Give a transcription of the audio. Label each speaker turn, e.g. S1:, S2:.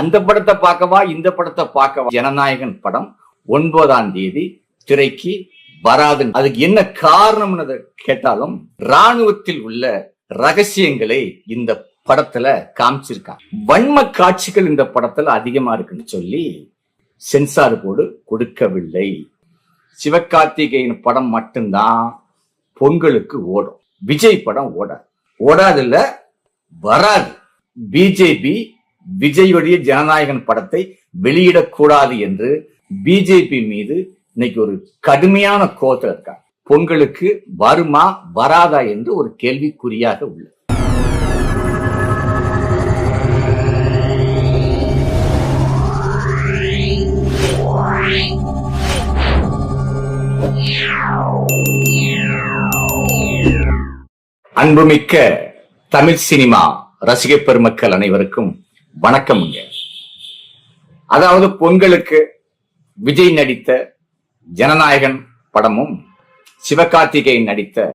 S1: அந்த படத்தை பார்க்கவா இந்த படத்தை பார்க்கவா? ஜனநாயகன் படம் 9ஆம் தேதி திரைக்கு வராது. அதுக்கு என்ன காரணம்னு கேட்டாலும் ராணுவத்தில் உள்ள ரகசியங்களை இந்த படத்துல காமிச்சிருக்காங்க. வன்ம காட்சிகள் இந்த படத்துல அதிகமா இருக்குன்னு சொல்லி சென்சார் போர்டு கொடுக்கவில்லை. சிவகார்த்திகேயன் படம் மட்டும்தான் பொங்கலுக்கு ஓடும். விஜய் படம் ஓடாதுல்ல, வராது. பிஜேபி விஜயுடைய ஜனநாயகன் படத்தை வெளியிடக்கூடாது என்று பிஜேபி மீது இன்னைக்கு ஒரு கடுமையான கோபத்தில் இருக்காங்க. பொங்கலுக்கு வருமா வராதா என்று ஒரு கேள்விக்குறியாக உள்ளது. அன்புமிக்க தமிழ் சினிமா ரசிக பெருமக்கள் அனைவருக்கும் வணக்கம்ங்க. அதாவது பொங்கலுக்கு விஜய் நடித்த ஜனநாயகன் படமும் சிவகார்த்திகேயன் நடித்த